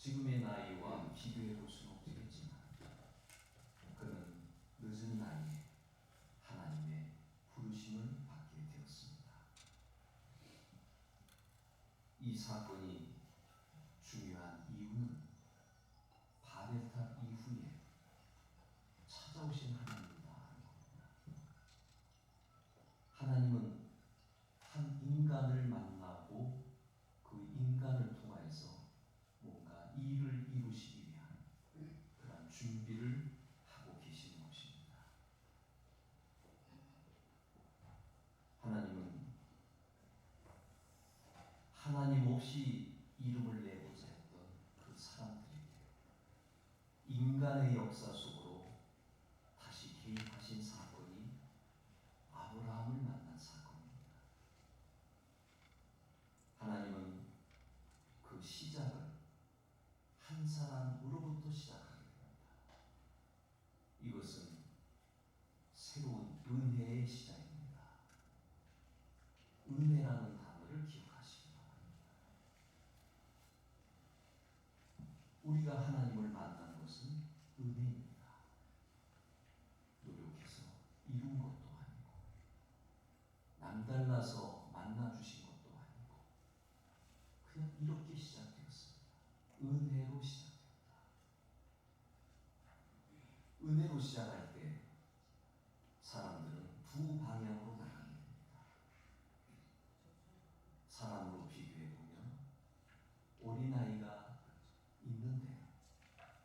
지금의 나이와 비교해 볼 수는 없겠지만 그는 늦은 나이에 하나님의 부르심을 받게 되었습니다. 이 사건이 중요한 이유는 바벨탑 이후에 찾아오신 하나님이다 하는 겁니다. 하나님은 한 인간을 만나고 그 인간을 통하여서 뭔가 일을 이루시기 위한 그런 준비를 하고 계시는 것입니다. 하나님은 하나님 없이 이름을 내고자 했던 그 사람들에게 인간의 역사 속으로 다시 개입하신 사건이 아브라함을 만난 사건입니다. 하나님은 그 시작을 한 사람으로부터 시작하게 됩니다. 이것은 새로운 은혜의 시작입니다. 은혜라는 단어를 기억하시기 바랍니다. 우리가 하나님을 만난 것은 은혜입니다. 노력해서 이룬 것도 아니고 남달라서 만나주신 것도 아니고 그냥 이렇게 시작되었습니다. 은혜로 시작됩니다. 은혜로 시작할 때 사람들은 두 방향으로 나가게 됩니다. 사람으로 비교해보면 어린아이가 있는데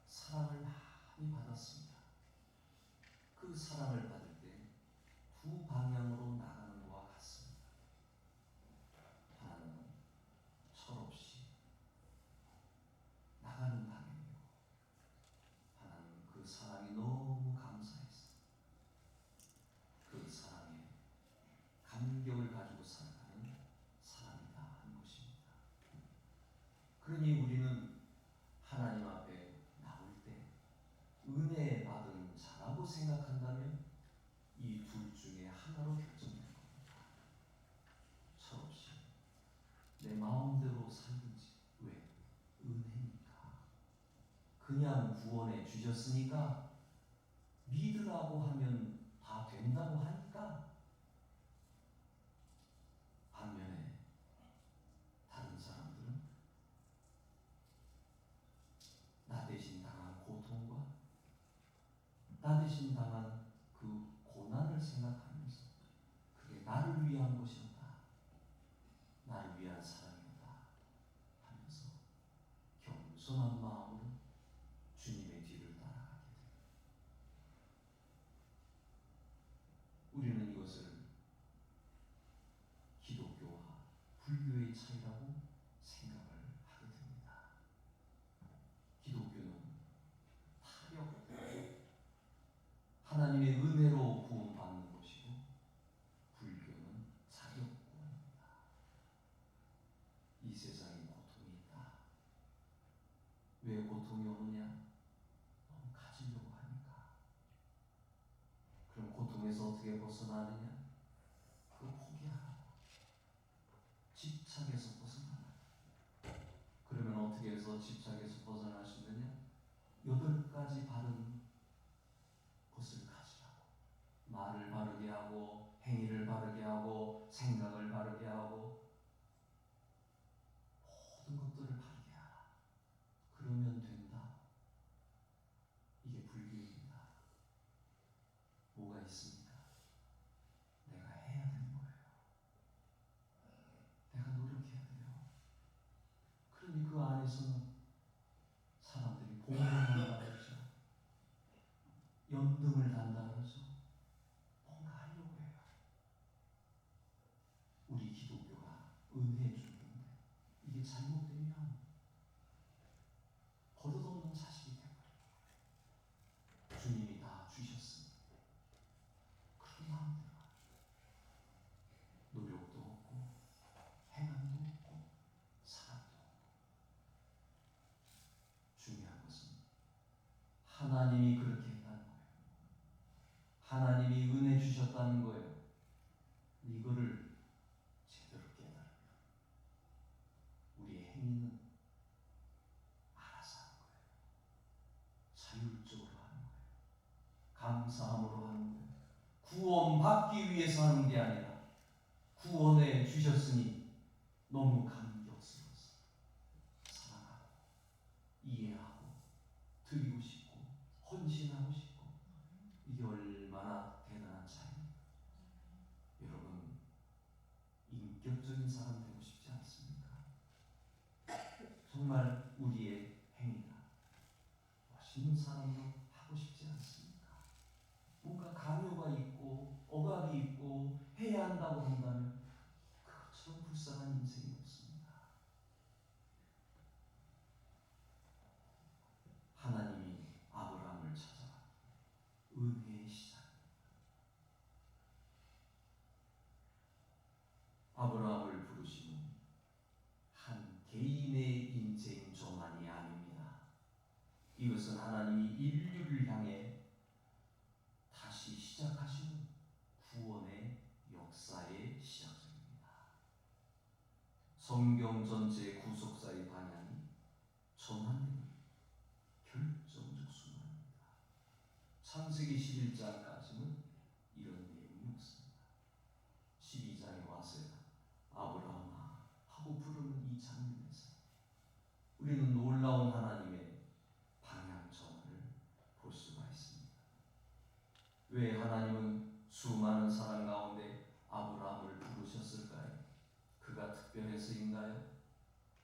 사랑을 많이 받았습니다. 그 사랑을 받을 때 두 방향으로 나가는 것과 같습니다. 하나는 철없이 나가는 방향이고 하나는 그 사랑이 너무 감사해서 그 사랑에 감격을 가지고 살아가는 사람이다 하는 것입니다. 그러니 우리는 하나님 앞에 나올 때 은혜 받은 자라고 생각한다면 이 둘 중에 하나로 결정된 겁니다. 철없이 내 마음대로 살든지. 왜? 은혜니까. 그냥 구원해 주셨으니까 믿으라고 하면 다 된다고 하니까. 반면에 다른 사람들은 나 대신 당한 고통과 나 대신 당한 그 고난을 생각하면서 그게 나를 위한 것이었다, 나를 위한 사랑이었다 하면서 겸손한 마음으로 주님의 뒤를 따라가게 됩니다. 우리는 이것을 기독교와 불교의 차이라고 생각을 하게 됩니다. 기독교는 타협, 하나님의 은혜로 구원받는 것이고 불교는 자격구원입니다. 이 세상에 고통이 있다. 왜 고통이 오느냐? 너무 가지려고 하니까. 그럼 고통에서 어떻게 벗어나느냐? 그거 포기하라고. 집착에서 벗어나라. 그러면 어떻게 해서 집착에서 벗어날 수 있느냐? 8가지 바른 것을 가지라고. 말을 바르게 하고 행위를 바르게 하고 생각을 바르게 하고 모든 것들을 바르게 하라. 그러면 된다. 이게 불교입니다. 뭐가 있습니까? 내가 해야 되는 거예요. 내가 노력해야 돼요. 그러니 그 안에서는 사람들이 봉헌한다 그러죠. 연등을 단다 그러죠. 뭔가 하려고 해요. 우리 기독교가 은혜 주는데 이게 잘못되면 버릇없는 자식이 되어버려요. 주님이 다 주셨으니 그런 마음대로 노력도 없고 행함도 없고 사랑도 없고. 중요한 것은 하나님이 그렇게 했다는 거예요. 하나님이 은혜 주셨다는 거예요. 이거를 제대로 깨달으면 우리의 행위 받기 위해서 하는 게 아니라 구원해 주셨으니 너무 감격스러워서 사랑하고 이해하고 드리고 싶고 헌신하고 싶고, 이게 얼마나 대단한 차이입니까? 여러분, 인격적인 사람 되고 싶지 않습니까? 정말 우리의 행위가 멋있는 사람으로 하고 싶지 않습니까? 뭔가 강요가 있고 억압이 있고 해야 한다고 한다면 그것처럼 불쌍한 인생이 없습니다. 하나님이 아브라함을 찾아가 은혜의 시작. 아브라함을 부르시는 한 개인의 인생 조만이 아닙니다. 이것은 하나님이 인류를 향해 다시 시작하시는 구원의 역사의 시작점입니다. 성경 전체의 구속사의 방향이 전환되는 결정적 순간입니다. 창세기 11장까지는 이런 내용이 없습니다. 12장에 와서야 아브라함아 하고 부르는 이 장면에서 우리는 놀라운 하나님의 방향 전환을 볼 수가 있습니다. 왜 하나님은 수많은 사람 가운데 아브라함을 부르셨을까요? 그가 특별해서인가요?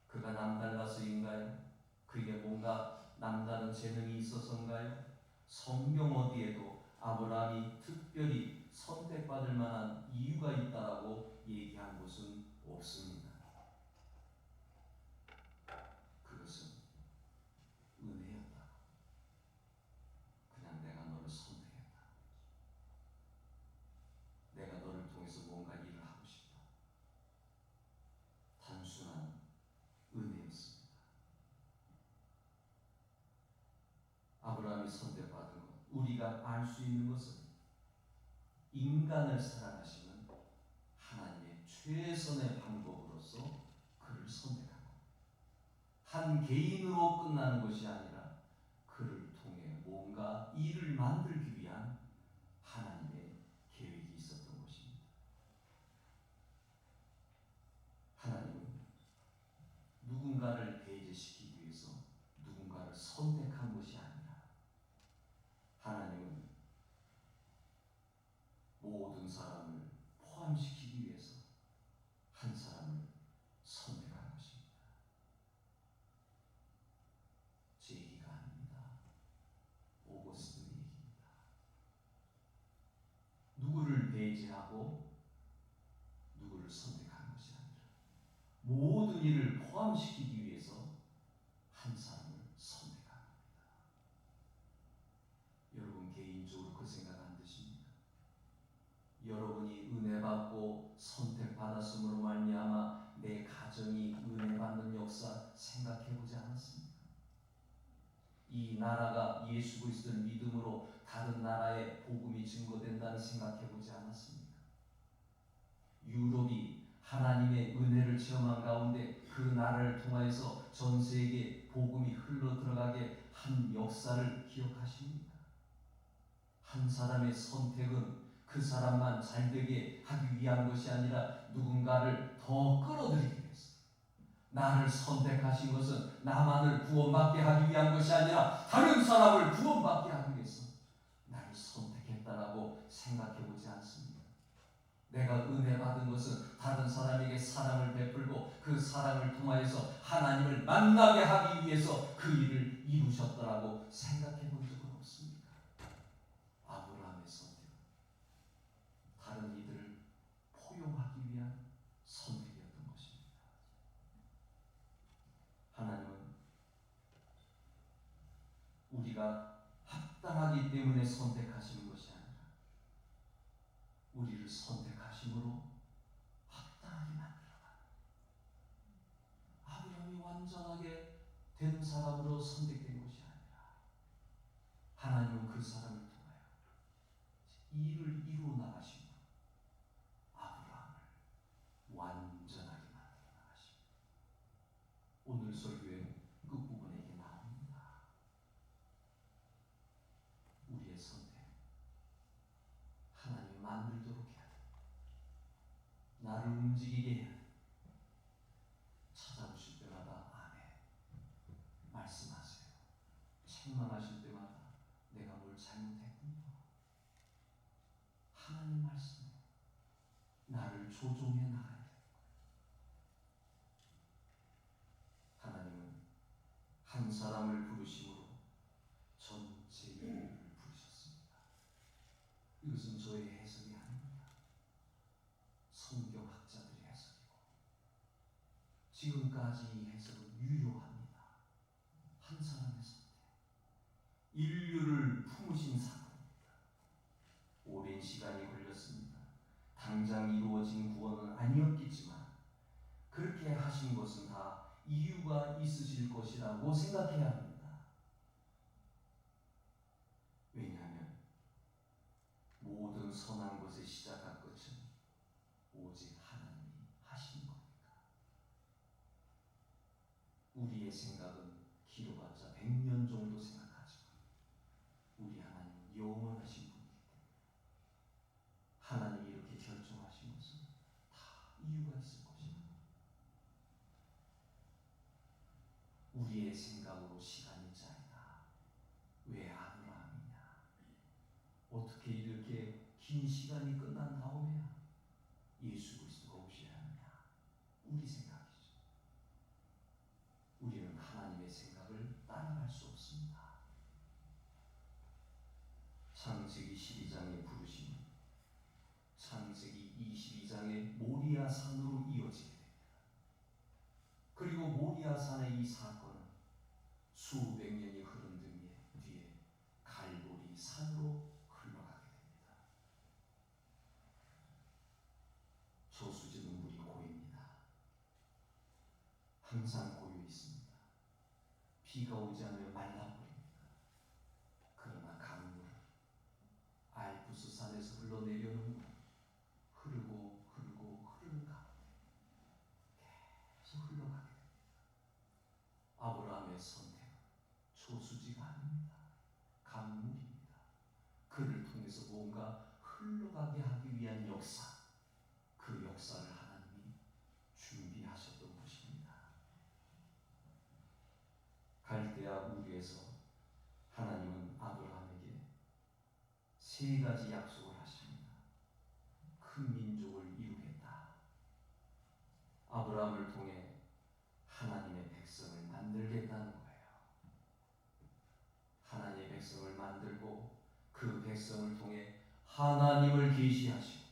그가 남달라서인가요? 그에게 뭔가 남다른 재능이 있어서인가요? 성경 어디에도 아브라함이 특별히 선택받을 만한 이유가 있다라고 얘기한 곳은 없습니다. 그것은 은혜였다. 그냥 내가 너를 선택했다. 내가 너를 통해서 뭔가 일을 하고 싶다. 단순한 은혜였습니다. 아브라함이 선택받은 것, 우리가 알 수 있는 것은 인간을 사랑하시는 하나님의 최선의 방법으로서 그를 선택한 것. 한 개인으로 끝나는 것이 아니라 그를 통해 뭔가 일을 만들기 위한 하나님의 계획이 있었던 것입니다. 하나님은 누군가를 배제시키기 위해서 누군가를 선택한 것이 아니라 하나님은 모든 사람을 포함시키기 위해서 한 사람을 선택한 것입니다. 제 얘기가 아닙니다. 오거스틴의 얘기입니다. 누구를 배제하고 누구를 선택한 것이 아니라 모든 일을 포함시키기 위해서 한 사람을 선택한 겁니다. 여러분 개인적으로 그 생각 안 드십니까? 여러분이 은혜 받고 선택받았음으로 말미암아 내 가정이 은혜 받는 역사 생각해 보지 않았습니까? 이 나라가 예수 그리스도를 믿음으로 다른 나라에 복음이 증거된다는 생각해 보지 않았습니까? 유럽이 하나님의 은혜를 체험한 가운데 그 나라를 통하여서 전 세계에 복음이 흘러 들어가게 한 역사를 기억하십니까? 한 사람의 선택은 그 사람만 잘되게 하기 위한 것이 아니라 누군가를 더 끌어들이기 위해서, 나를 선택하신 것은 나만을 구원받게 하기 위한 것이 아니라 다른 사람을 구원받게 하기 위해서 나를 선택했다라고 생각해 보지 않습니다. 내가 은혜 받은 것은 다른 사람에게 사랑을 베풀고 그 사랑을 통하여서 하나님을 만나게 하기 위해서 그 일을 이루셨다라고 생각해 본 적은 없습니까? 아브라함의 선택은 다른 이들을 포용하기 위한 선택이었던 것입니다. 하나님은 우리가 합당하기 때문에 선택하시는 것이 아니라 우리를 선택하심으로 합당하게 만들어가는, 아브라함이 완전하게 된 사람으로 선택된 것이 아니라 하나님은 그 사람을 통하여 일을 이루어 나가시고 아브라함을 완전하게 만들어 나가십니다. 오늘 설교의 끝부분에 이게 나옵니다. 우리의 선택, 하나님이 만들도록 해야 됩니다. 많이 움직이게 해야 돼. 찾아오실 때마다 아멘 말씀하세요. 책망하실 때마다 내가 뭘 잘못했군요. 하나님 말씀에 나를 조종해 나가야 돼. 하나님은 한 사람을 부르심으로 전체 인류를 부르셨습니다. 이것은 저의 해석이 아닙니다. 성경학자들의 해석이고 지금까지 이 해석은 유효합니다. 한 사람의 선택, 인류를 품으신 사건입니다. 오랜 시간이 걸렸습니다. 당장 이루어진 구원은 아니었겠지만 그렇게 하신 것은 다 이유가 있으실 것이라고 생각해야 합니다. 왜냐하면 모든 선한 것의 시작과 끝은 오직 하나님이 하신 겁니다. 우리의 생각은 길어봤자 100년 정도 생각하지만 우리 하나님은 영원하신 분이기 때문에 하나님이 이렇게 결정하신 것은 다 이유가 있을 것입니다. 우리의 생각으로 시간이 짧다. 왜 아브라함이냐? 어떻게 이렇게 긴 시간이 끝난 다음에야 예수 그리스도가 오셔야 하느냐? 우리 생각이죠. 우리는 하나님의 생각을 따라갈 수 없습니다. 창세기 12장의 부르심은 창세기 22장의 모리아 산으로 이어지게 됩니다. 그리고 모리아 산의 이 사건은 수백 년이 흐른 뒤에 갈보리 산으로 흘러가게 됩니다. 저수지는 물이 고입니다. 항상 고여 있습니다. 비가 오지 않으면 말라버립니다. 그러나 강물은 알프스 산에서 흘러내려오는 물 흐르고 흐르는 가운데 계속 흘러가게 됩니다. 아브라함의 선택은 저수지가 아닙니다. 강물입니다. 그를 통해서 뭔가 흘러가게 하기 위한 역사, 그 역사를 하나님이 준비하셨던 것입니다. 갈대아 우르에서 하나님은 아브라함에게 세 가지 약속을 하십니다. 큰 민족을 이루겠다. 아브라함을 통해 하나님의 백성을 만들겠다는 거예요. 하나님의 백성을 만들고 그 백성을 통해 하나님을 계시하시고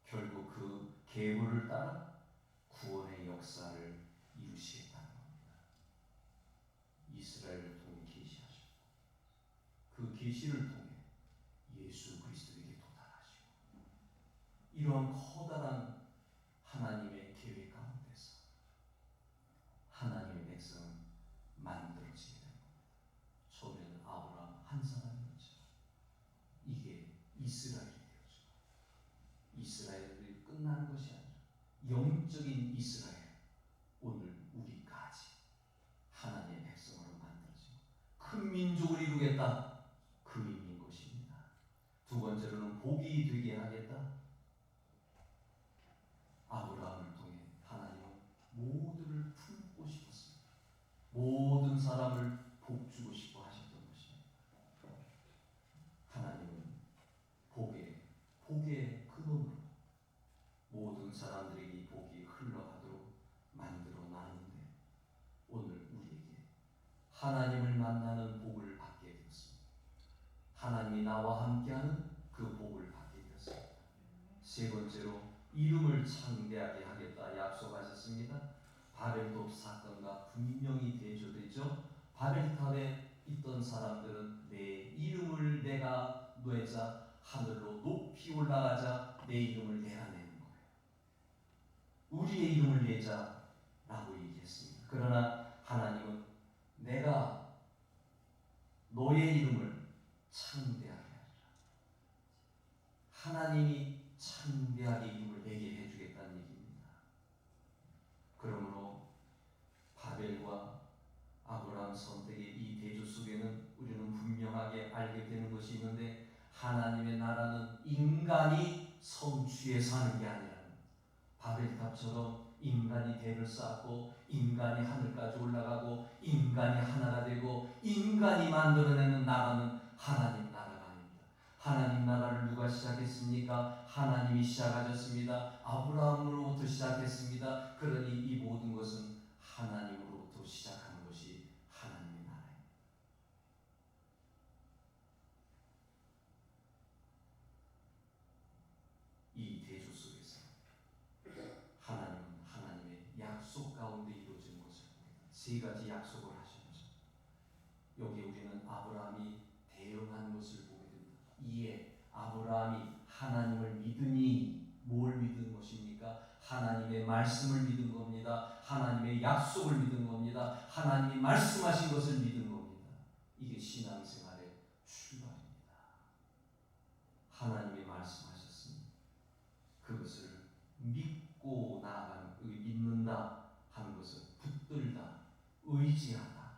결국 그 계보를 따라 구원의 역사를 이루시겠다는 겁니다. 이스라엘을 통해 계시하시고 그 계시를 통해 예수 그리스도에게 도달하시고 이러한 커다란 하나님의 계획 가운데서 하나님의 백성은 만들어지게 됩니다. 처음에는 아브라함 한 사람이었죠. 이게 이스라엘이 되었죠. 이스라엘이 끝나는 것이 아니라 영적인 이스라엘, 오늘 우리까지 하나님의 백성으로 만들어지고 큰 민족을 이루겠다. 그 의미인 것입니다. 두 번째로는 복이 되게 하겠다. 아브라함을 통해 하나님은 모두를 품고 싶었습니다. 모든 사람을 복주고 싶어 하셨던 것입니다. 하나님은 복의 근원으로 모든 사람들에게 이 복이 흘러가도록 만들어 놨는데 오늘 우리에게 하나님을 만나는 복을 받게 되었습니다. 하나님이 나와 함께하는 그 복을 받게 되었습니다. 세 번째로 이름을 창대하게 하겠다 약속하셨습니다. 바벨탑 사건과 분명히 대조되죠. 바벨탑에 있던 사람들은 내 이름을 내가 내자 하늘로 높이 올라가자 내 이름을 내가 내는 거예요. 우리의 이름을 내자라고 얘기했습니다. 그러나 하나님은 내가 너의 이름을 창대하게 하리라. 하나님이 창대하게 이름을 내게 해주겠다는 얘기입니다. 그러므로 바벨과 아브라함 선택의 이 대조 속에는 우리는 분명하게 알게 되는 것이 있는데 하나님의 나라는 인간이 성취해 사는 게 아니라 바벨탑처럼 인간이 대를 쌓고 인간이 하늘까지 올라가고 인간이 하나가 되고 인간이 만들어내는 나라는 하나님 나라가 아닙니다. 하나님 나라를 누가 시작했습니까? 하나님이 시작하셨습니다. 아브라함으로부터 시작했습니다. 그러니 이 모든 것은 하나님으로부터 시작하는 것이 하나님의 나라입니다. 이 대조 속에서 하나님은 하나님의 약속 가운데 이루어진 것을 봅니다. 세 가지 약속을 하신 거죠. 여기 우리는 아브라함이 대응한 것을 보게 됩니다. 이에 아브라함이 하나님을 믿으니 뭘 믿은 것입니까? 하나님의 말씀을 믿은 겁니다. 하나님의 약속을 믿은 겁니다. 하나님이 말씀하신 것을 믿은 겁니다. 이게 신앙생활의 출발입니다. 하나님이 말씀하셨습니다. 그것을 믿고 나아가는, 여기 믿는다 하는 것은 붙들다, 의지하다,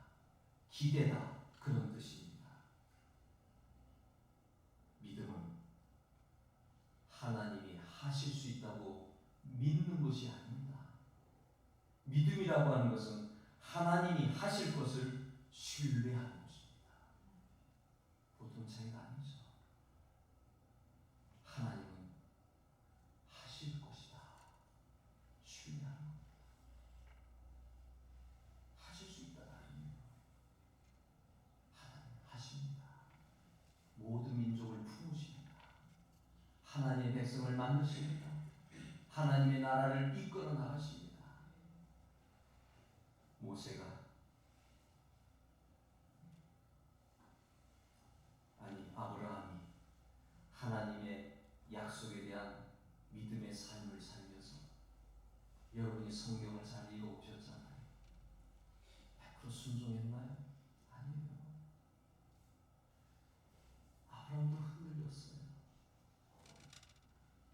기대다 그런 뜻입니다. 믿음은 하나님이 하실 수 있다고 믿는 것이 아닙니다. 믿음이라고 하는 것은 하나님이 하실 것을 신뢰하는 것입니다. 보통 차이가 아니죠. 하나님은 하실 것이다. 신뢰하는 겁니다. 하실 수 있다가 아니에요. 하나님 하십니다. 모든 민족을 품으십니다. 하나님의 백성을 만드십니다. 하나님의 나라를 이끌어 나가십니다. 모세가 아브라함이 하나님의 약속에 대한 믿음의 삶을 살면서 여러분이 성경을 잘 읽어보셨잖아요. 100% 순종했나요? 아니에요. 아브라함도 흔들렸어요.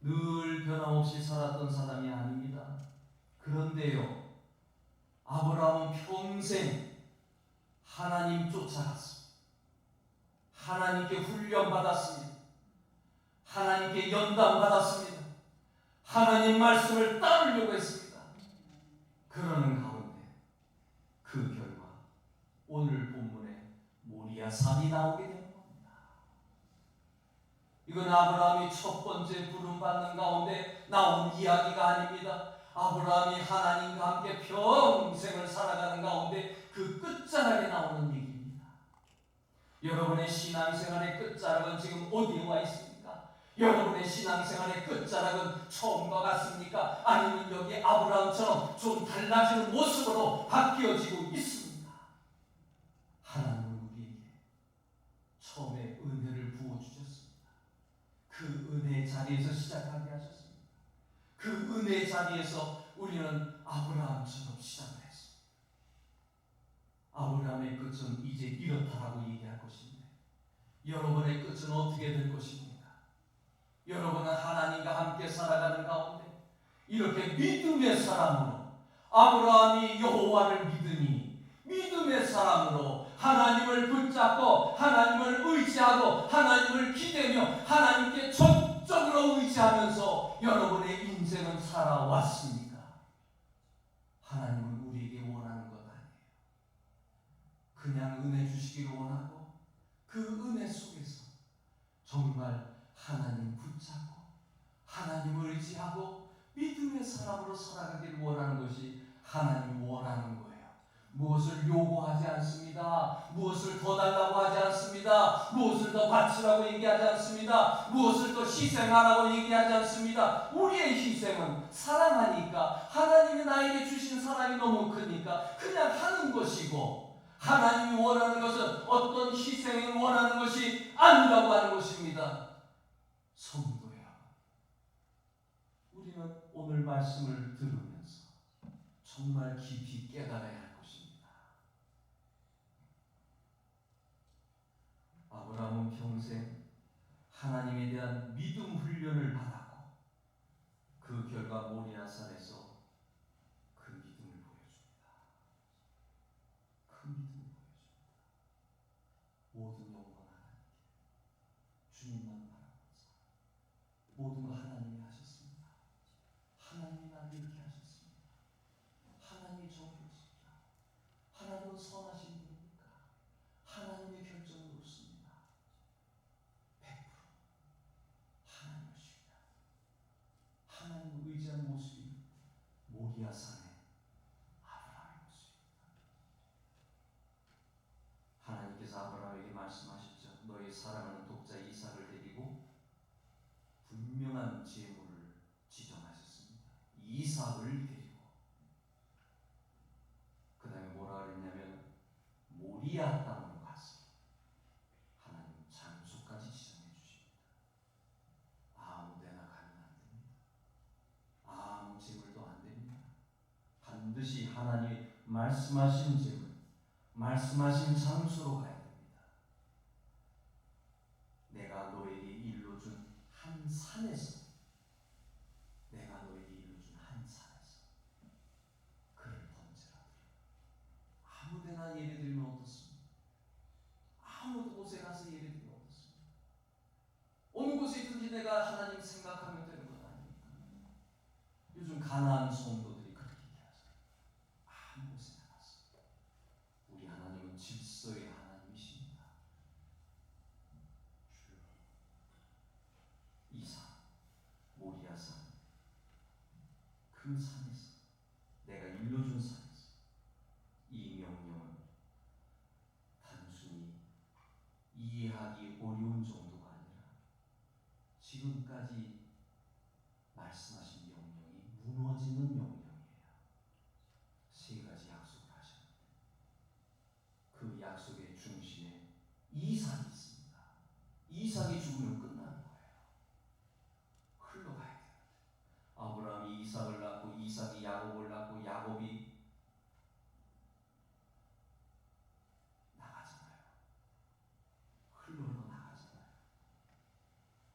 늘 변함없이 살았던 사람이 아닙니다. 그런데요, 아브라함은 평생 하나님 쫓아갔습니다. 하나님께 훈련받았습니다. 하나님께 연단받았습니다. 하나님 말씀을 따르려고 했습니다. 그러는 가운데 그 결과 오늘 본문에 모리아 산이 나오게 되는 겁니다. 이건 아브라함이 첫 번째 부름받는 가운데 나온 이야기가 아닙니다. 아브라함이 하나님과 함께 평생을 살아가는 가운데 그 끝자락에 나오는 얘기입니다. 여러분의 신앙생활의 끝자락은 지금 어디에 와 있습니까? 여러분의 신앙생활의 끝자락은 처음과 같습니까? 아니면 여기 아브라함처럼 좀 달라지는 모습으로 바뀌어지고 있습니다. 하나님은 우리에게 처음에 은혜를 부어주셨습니다. 그 은혜의 자리에서 시작하게 하셨습니다. 그 은혜의 자리에서 우리는 아브라함처럼 시작을 했습니다. 아브라함의 끝은 이제 이렇다라고 얘기할 것인데 여러분의 끝은 어떻게 될 것입니까? 여러분은 하나님과 함께 살아가는 가운데 이렇게 믿음의 사람으로 아브라함이 여호와를 믿으니 믿음의 사람으로 하나님을 붙잡고 하나님을 의지하고 하나님을 기대며 하나님께 전적으로 의지하면서 여러분의 인생은 살아왔습니까? 하나님은 우리에게 원하는 것 아니에요. 그냥 은혜 주시기를 원하고 그 은혜 속에서 정말 하나님 붙잡고 하나님을 의지하고 믿음의 사람으로 살아가기를 원하는 것이 하나님이 원하는 거예요. 무엇을 요구하지 않습니다. 무엇을 더 달라고 하지 않습니다. 무엇을 더 바치라고 얘기하지 않습니다. 무엇을 더 희생하라고 얘기하지 않습니다. 우리의 희생은 사랑하니까 하나님이 나에게 주신 사랑이 너무 크니까 그냥 하는 것이고 하나님이 원하는 것은 어떤 희생을 원하는 것이 아니라고 하는 것입니다. 성도야, 우리는 오늘 말씀을 들으면서 정말 깊이 깨달아야 할 것입니다. 아브라함은 평생 하나님에 대한 믿음 훈련을 받았고 그 결과 모리아산에서 그 믿음을 보여줍니다. 그 믿음을 보여줍니다. 모든 영광 하나님께 주님만 바라보자. 모든 거 하나님이 하셨습니다. 하나님이 나를 야곱의 사랑하는 독자 이삭을 데리고 분명한 제물을 지정하셨습니다. 이삭을 데리고. 그 다음에 뭐라 그랬냐면 모리아 땅으로 가서 하나님 장소까지 지정해 주십니다. 아무데나 가면 안 됩니다. 아무 제물도 안 됩니다. 반드시 하나님이 말씀하신 제물, 말씀하신 장소로 가야 됩니다. 내가 너에게 일러준 한 산에서, 내가 너에게 일러준 한 산에서 그를 번제라 드려. 아무데나 예배드리면 어떻습니까? 아무 곳에 가서 예배드리면 어떻습니까? 어느 곳에 있든지 내가 하나님 생각하면 되는 것 아닙니까? 요즘 가나안 성도들이 그렇게 얘기하죠. 아무 곳에나 가서. 우리 하나님은 질서의 하나님이십니다. 이삭, 모리아산, 그 산에서, 내가 일러준 산에서 이 명령은 단순히 이해하기 어려운 정도가 아니라 지금까지 말씀하신 명령이 무너지는 명령이에요. 세 가지 약속을 하셨는데 그 약속의 중심에 이삭이 있습니다. 이삭이 죽으면 끝나는 거예요. 흘러가야 돼요. 아브라함이 이삭을 낳고 이삭이 야곱을 낳고 야곱이 나가잖아요. 흘러 나가잖아요.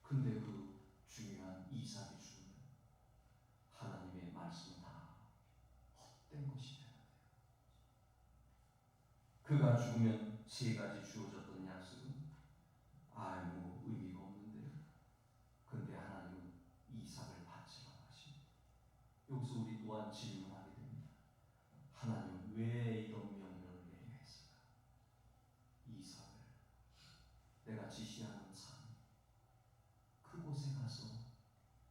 근데 그 중요한 이삭이 죽으면 하나님의 말씀은 다 헛된 것이 되는 거예요. 그가 죽으면 세 가지 주어졌던 약속은 아무 의미가 없는데요. 근데 하나님은 이삭을 바치라고 하십니다. 여기서 우리 또한 질문하게 됩니다. 하나님은 왜 이런 명령을 내려 했을까? 이삭을 내가 지시하는 산 그곳에 가서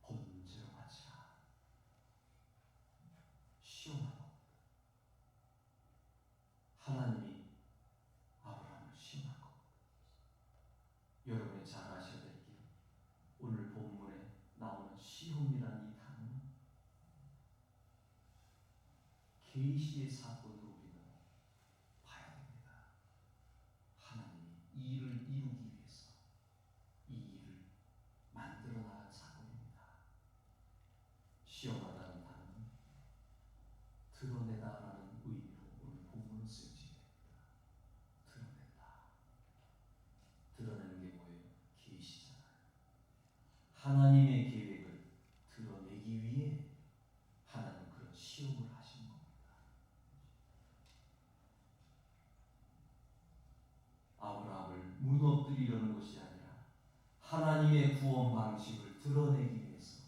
번제로 바치라. 시험하고 하나님이 아브라함을 시험한 것. 여러분이 잘 아셔야 될 게 오늘 본문에 나오는 시험이라는 이 단어는 계시의 사건으로 우리는 봐야 됩니다. 하나님이 이 일을 이루기 위해서 이 일을 만들어 나간 사건입니다. 시험하다는 단어는 드러내다라는 의미로 오늘 본문을 쓰여지게 됩니다. 드러낸다. 드러내는 게 뭐예요? 계시잖아요. 하나님의 계획을 드러내기 위해 하나님은 그런 시험을 하신 겁니다. 아브라함을 무너뜨리려는 것이 아니라 하나님의 구원 방식을 드러내기 위해서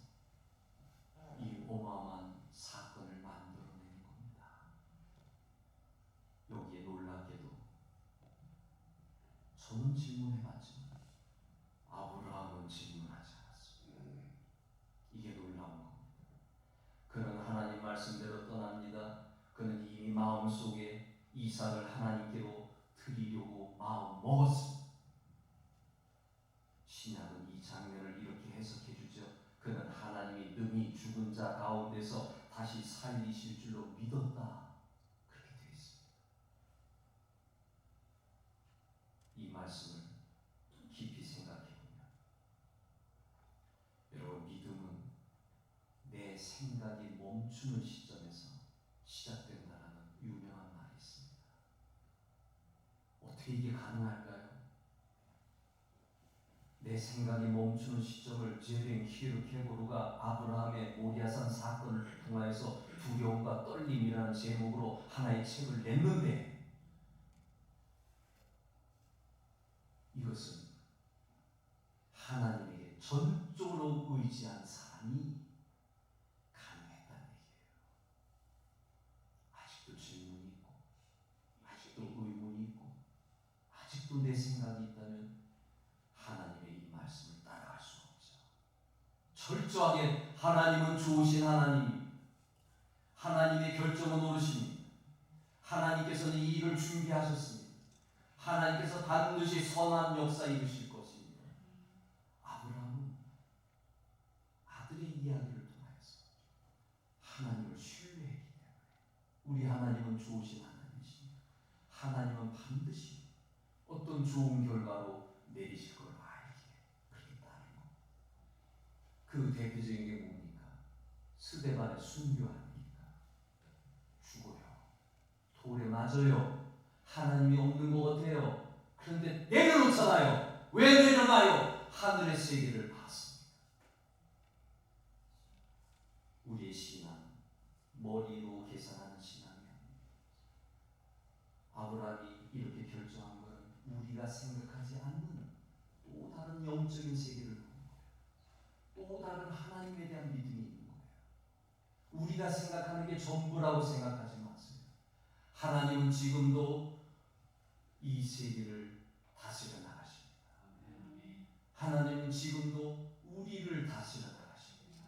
이 어마어마한 사건을 만들어내는 겁니다. 여기에 놀랍게도 저는 질문해봤지만 아브라함은 질문하지 않았습니다. 이게 놀라운 겁니다. 그는 하나님 말씀대로 떠납니다. 그는 이미 마음속에 이삭을 하나님께로 드리려고 마음 먹었습니다. 신약은 이 장면을 이렇게 해석해 주죠. 그는 하나님이 능히 죽은 자 가운데서 다시 살리실 줄로 믿었다. 그렇게 되어 있습니다. 이 말씀을 깊이 생각해 보면 여러분, 믿음은 내 생각이 멈추는 시점에서 시작된다라는 유명한 말이 있습니다. 어떻게 이게 가능할까요? 내 생각이 멈추는 시점을 제렌 키르케고르가 아브라함의 모리아산 사건을 통하여서 두려움과 떨림이라는 제목으로 하나의 책을 냈는데, 이것은 하나님에게 전적으로 의지한 사람이 가능했다는 얘기예요. 아직도 질문이 있고, 아직도 의문이 있고, 아직도 내 생각이 있다면 하나님의 이 말씀을 따라갈 수 없죠. 철저하게 하나님은 좋으신 하나님입니다. 하나님의 결정은 옳으십니다. 하나님께서는 이 일을 준비하셨습니다. 하나님께서 반드시 선한 역사 이루실 겁니다. 우리 하나님은 좋으신 하나님이십니다. 하나님은 반드시 어떤 좋은 결과로 내리실 걸 알기에 그렇게 따르고, 그 대표적인 게 뭡니까? 스데반의 순교 아닙니까? 죽어요. 돌에 맞아요. 하나님이 없는 것 같아요. 그런데 내려놓잖아요. 왜 내려놔요? 하늘의 세계를 봤습니다. 우리의 신앙, 머리로 계산하는 신앙이 아닙니다. 아브라함이 이렇게 결정한 것은 우리가 생각하지 않는 또 다른 영적인 세계를 보는 거예요. 또 다른 하나님에 대한 믿음이 있는 거예요. 우리가 생각하는 게 전부라고 생각하지 마세요. 하나님은 지금도 이 세계를 다스려 나가십니다. 하나님은 지금도 우리를 다스려 나가십니다.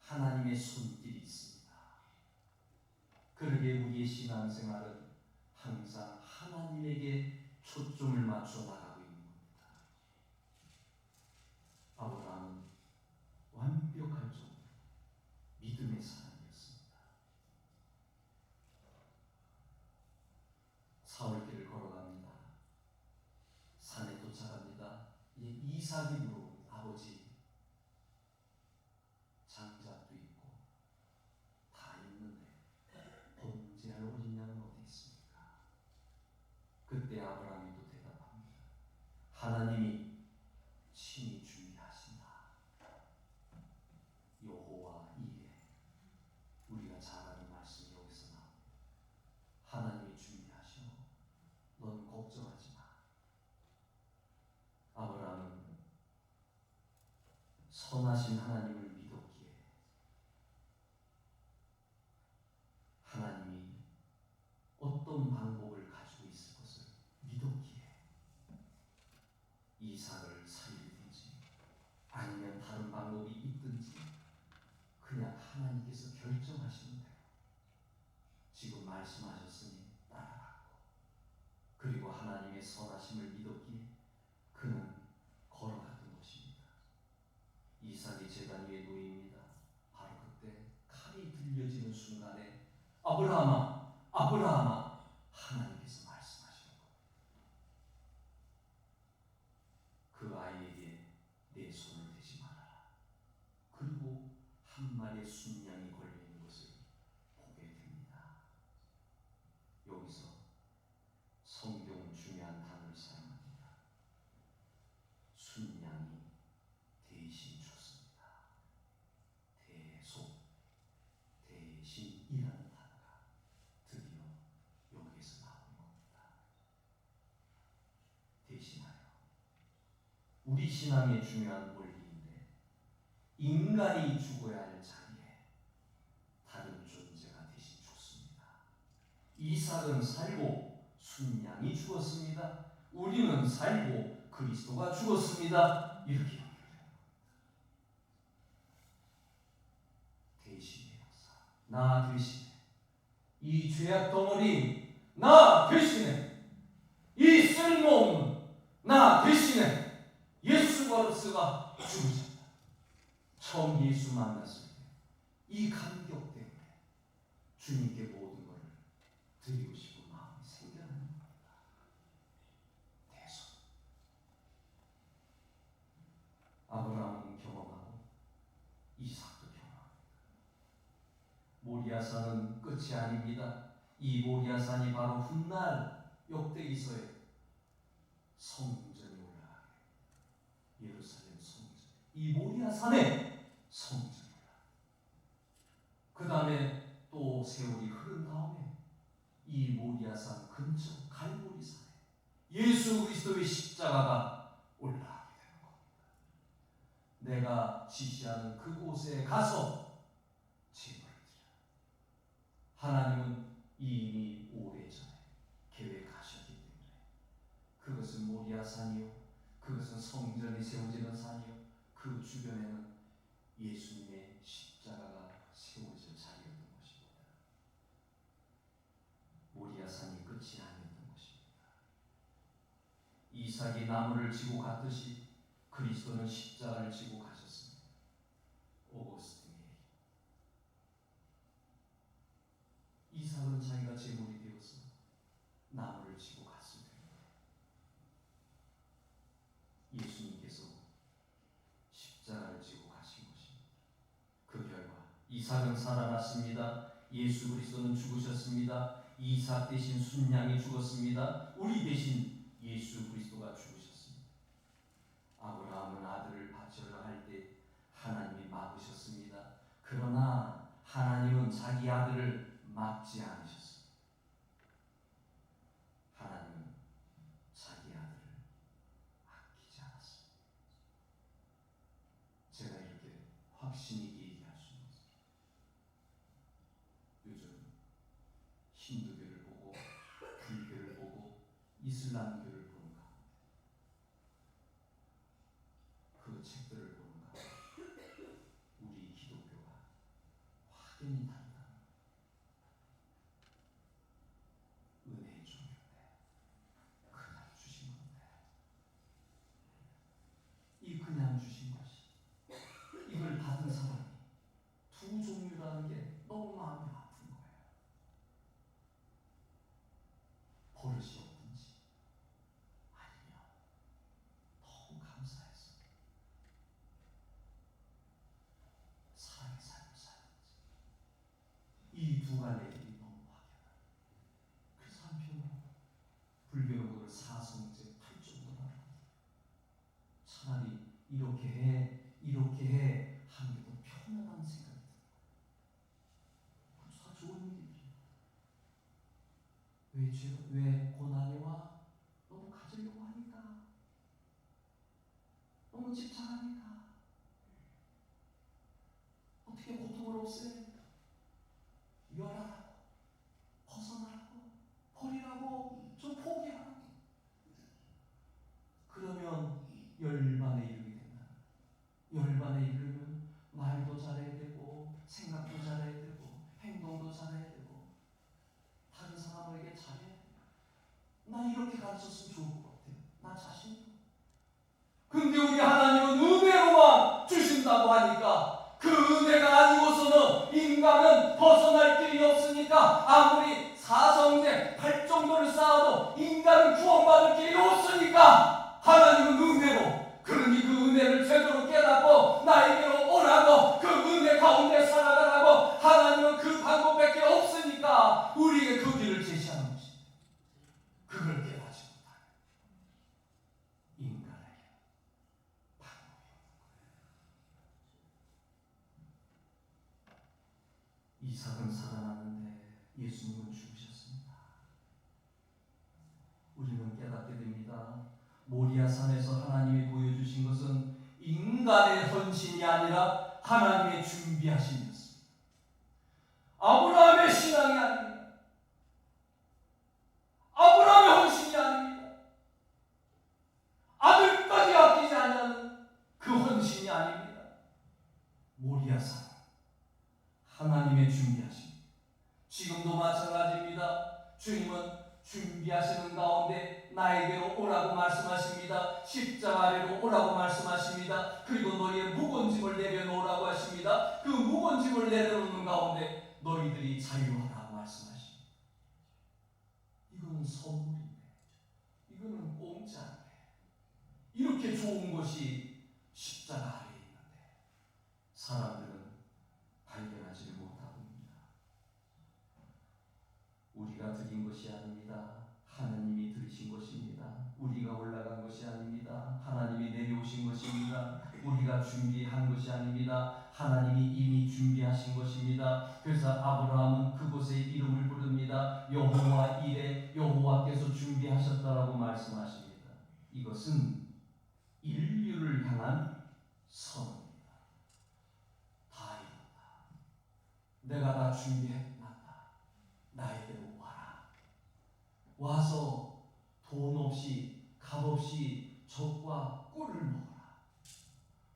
하나님의 손길이 있습니다. 그러게 우리의 신앙생활은 항상 하나님에게 초점을 맞춰 나가고 있는 겁니다. 아브라함은 완벽할 정도로 믿음의 사람이었습니다. 사흘길을 걸어갑니다. 산에 도착합니다. 이삭이 물어봅니다. 아버지, 장작도 있고 다 있는데 번제할 어린 양은 어디 있습니까? 그때 아브라함이 또 대답합니다. 하나님이 친히 준비하신다. 여호와 이레, 우리가 잘 아는 말씀이 여기서 나옵니다. 하나님이 준비하셔. 넌 걱정하지 마. 아브라함은 선하신 하나님을 믿었기에 하나님이 어떤 방법을 가지고 있을 것을 믿었기에 이삭을 살리든지 아니면 다른 방법이 있든지 그냥 하나님께서 결정하시면 돼요. 지금 말씀하셨으니 따라가고, 그리고 하나님의 선하심을 믿었기에 그는 걸어갔던 것입니다. 이삭이 제단 위에 놓입니다. 바로 그때 칼이 들려지는 순간에 아브라함아, 아브라함아, 하나님께서 말씀하시는 거예요. 그 아이에게 내 손을 대지 말아라. 그리고 한 마리의 순양이 걸려있는 것을 보게 됩니다. 여기서 성경은 중요한 단어를 사용합니다. 순양이 대신 줬습니다. 대속, 대신이라는 단어가 드디어 여기에서 나오는 겁니다. 대신하여. 우리 신앙의 중요한 원리인데, 인간이 죽어야 할 자리에 다른 존재가 대신 죽습니다. 이삭은 살고 순양이 죽었습니다. 우리는 살고 그리스도가 죽었습니다. 이렇게 연결돼요. 대신의 역사. 나 대신에 이 죄악 덩어리 나 대신에 이 쓸모없는 나 대신에 예수 그리스도가 죽으셨다. 처음 예수 만났을 때 이 감격 때문에 주님께 모든 것을 드리고 싶은 마음이 생겨나는 겁니다. 대속. 아브라함은 경험하고 이삭도 경험합니다. 모리아산은 끝이 아닙니다. 이 모리아산이 바로 훗날 역대기서에 성전이 올라가게, 예루살렘 성전, 이 모리아산에 성전이 올라가게, 그 다음에 또 세월이 흐른 다음에 이 모리아산 근처 갈보리산에 예수 그리스도의 십자가가 올라가게 되는 겁니다. 내가 지시하는 그곳에 가서 제물을 드려. 하나님은 이미 오래전에 계획하셨기 때문에 그것은 모리아산이요, 그것은 성전이 세워지는 산이요, 그 주변에는 예수님의 십자가가 세워질 자리였던 것입니다. 모리아산이 끝이 아니었던 것입니다. 이삭이 나무를 지고 갔듯이 그리스도는 십자가를 지고 가셨습니다. 오거스틴이 이삭은 자기가 제물이 되어서 나무를 지고 갔을 때 예수님께서 십자가를 지고 가신 것입니다. 그 결과 이삭은 살아났습니다. 예수 그리스도는 죽으셨습니다. 이삭 대신 순양이 죽었습니다. 우리 대신 예수 그리스도가 죽으셨습니다. 아브라함은 아들을 바치려 할 때 하나님이 막으셨습니다. 그러나 하나님은 자기 아들을 막지 않으셨습니다. 하나님은 자기 아들을 아끼지 않았습니다. 제가 이렇게 확신 있게 얘기할 수 있는 것입니다. 요즘 힌두교를 보고 불교를 보고 이슬람교를 보는 가운데 그 책들을 보는 가운데 우리 기독교가 확연히 다르다. 은혜의 종인데 그냥 주신 건데 이 그냥 주신 것이 이걸 받은 사람이 두 종류라는 게 너무 마음이 아픈 거예요. 버릇이 없든지 아니면 너무 감사해서 사랑의 삶을 사는지 이 두 갈래 길이 너무 확연하다. 그래서 한편으로 불교는 그걸 사성제 8종으로 차라리 이렇게 해 하는 게 더 편안한 생각이 들어요. 다 좋은 일이에요. 왜 고난이 와? 너무 가지려고 하니까, 너무 집착하니까. 어떻게 고통을 없애? 멸하라고, 벗어나라고, 버리라고, 좀 포기하라고. 그러면 열반에 이르게 된다. 열반에 이르면 말도 잘해야 되고 생각도 잘해야 되고 행동도 잘해야 되고 다른 사람에게 잘해야 돼요. 나 이렇게 가르쳤으면 좋을 것 같아요. 나 자신도. 근데 우리 하나님은 은혜로만 주신다고 하니까 그 은혜가 아니고서는 인간은 벗어날 길이 없으니까 아무리 사성제 8정도를 쌓아도 인간은 구원받을 길이 없으니까 하나님은 은혜로, 그러니 그 은혜를 제대로 깨닫고 나에게로 오라고, 그 은혜 가운데 살아가라고 하나님은 그 방법밖에 없으니까 우리에게 그 길을 제시하는 것입니다. 그걸 깨닫지 못하는 인간에게 방법이 없는 거예요. 이삭은 살아났는데 예수님은 죽으셨습니다. 우리는 깨닫게 됩니다. 모리아산에서 하나님이 보여주신 것은 인간의 헌신이 아니라 하나님의 준비하심이었습니다. 아브라함의 신앙이 아닙니다. 아브라함의 헌신이 아닙니다. 아들까지 아끼지 않는 그 헌신이 아닙니다. 모리아산, 하나님의 준비하심. 지금도 마찬가지입니다. 주님은 준비하시는 가운데 나에게로 오라고 말씀하십니다. 십자가 아래로 오라고 말씀하십니다. 그리고 너희의 무거운 짐을 내려놓으라고 하십니다. 그 무거운 짐을 내려놓는 가운데 너희들이 자유하라고 말씀하십니다. 이거는 선물인데, 이거는 공짜인데, 이렇게 좋은 것이 십자가 아래에 있는데 사람들은 발견하지를 못하고 있습니다. 우리가 드린 것이 아닙니다. 하나님이 들으신 것입니다. 우리가 올라간 것이 아닙니다. 하나님이 내려오신 것입니다. 우리가 준비한 것이 아닙니다. 하나님이 이미 준비하신 것입니다. 그래서 아브라함은 그곳에 이름을 부릅니다. 여호와 이레, 여호와께서 준비하셨다라고 말씀하십니다. 이것은 인류를 향한 선언입니다. 다 이뤘다. 내가 다 준비해놨다. 나에게로 와라. 와서 돈 없이 값 없이 젖과 꿀을 먹어라.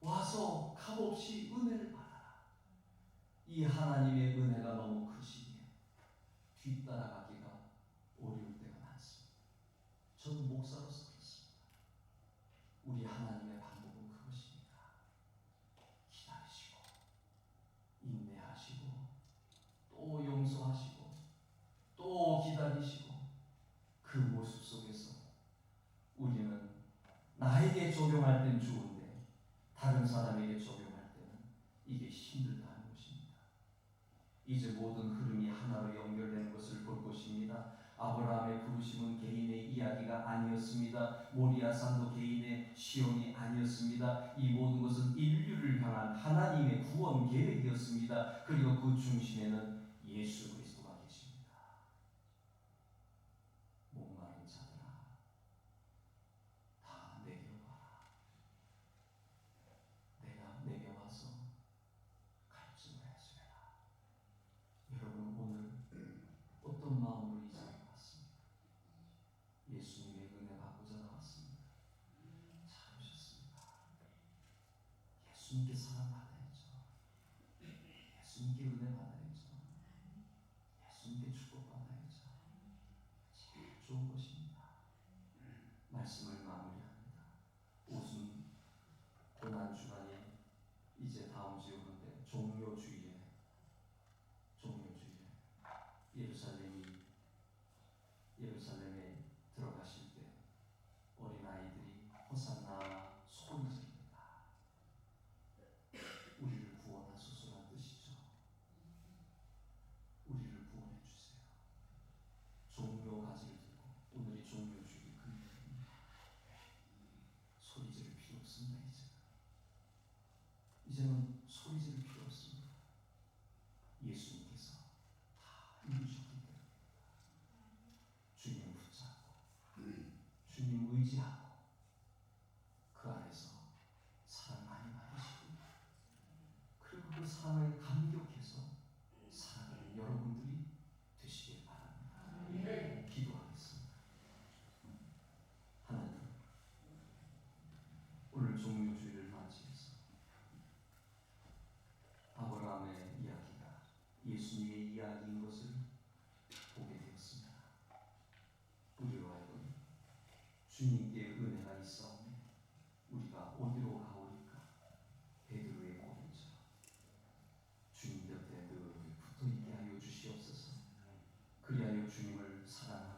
와서 값 없이 은혜를 받아라. 이 하나님의 은혜가 너무 크시기에 뒤따라가기가 어려울 때가 많습니다. 저는 목사로서 그렇습니다. 우리 하나님의 방법은 그것입니다. 기다리시고 인내하시고 또 용서하시고 나에게 적용할 땐 좋은데 다른 사람에게 적용할 때는 이게 힘들다는 것입니다. 이제 모든 흐름이 하나로 연결되는 것을 볼 것입니다. 아브라함의 부르심은 개인의 이야기가 아니었습니다. 모리아산도 개인의 시험이 아니었습니다. 이 모든 것은 인류를 향한 하나님의 구원 계획이었습니다. 그리고 그 중심에는 예수 그리스도가 계십니다. 목마른 자들아 다 내게로 와라. 내가 내게 와서 갈증을 해소해라. 여러분 오늘 어떤 마음으로 이 자리에 왔습니까? 예수님의 은혜 받고자 나왔습니다. 잘 오셨습니다. 예수님께 사랑받아야죠. 예수님께 은혜 받아야죠. 예수님께 축복받아야죠. 제일 좋은 것입니다. 말씀을 마무리합니다. 오순 고난주간이 이제 다음 주에 오는데 종료주일에 예루살렘에 들어가실 때 어린아이들이 호산나 소리 지릅니다. 우리를 구원하소서란 뜻이죠. 우리를 구원해 주세요. 종료 가지를 들고 오늘이 종료주일이 금요일입니다. 소리 지를 필요 없습니다. 이제는 소리 지를 필요 없습니다. 예수님께서 다 이루셨기 때문에 주님 붙잡고 주님 의지하고 그 안에서 사랑 많이 받으시고 그리고 그 사랑에 감격해서 살아가는 여러분들이 되시길 바랍니다. 기도하겠습니다. 하나님, 오늘 종료주일을 맞이해서 아브라함의 이야기가 예수님의 이야기인 것을 보게 되었습니다. 우리로 하여금 주님께 은혜가 있사오니 우리가 어디로 가오리까? 베드로의 고백처럼 주님 곁에 늘 붙어있게 하여 주시옵소서. 그리하여 주님을 사랑하는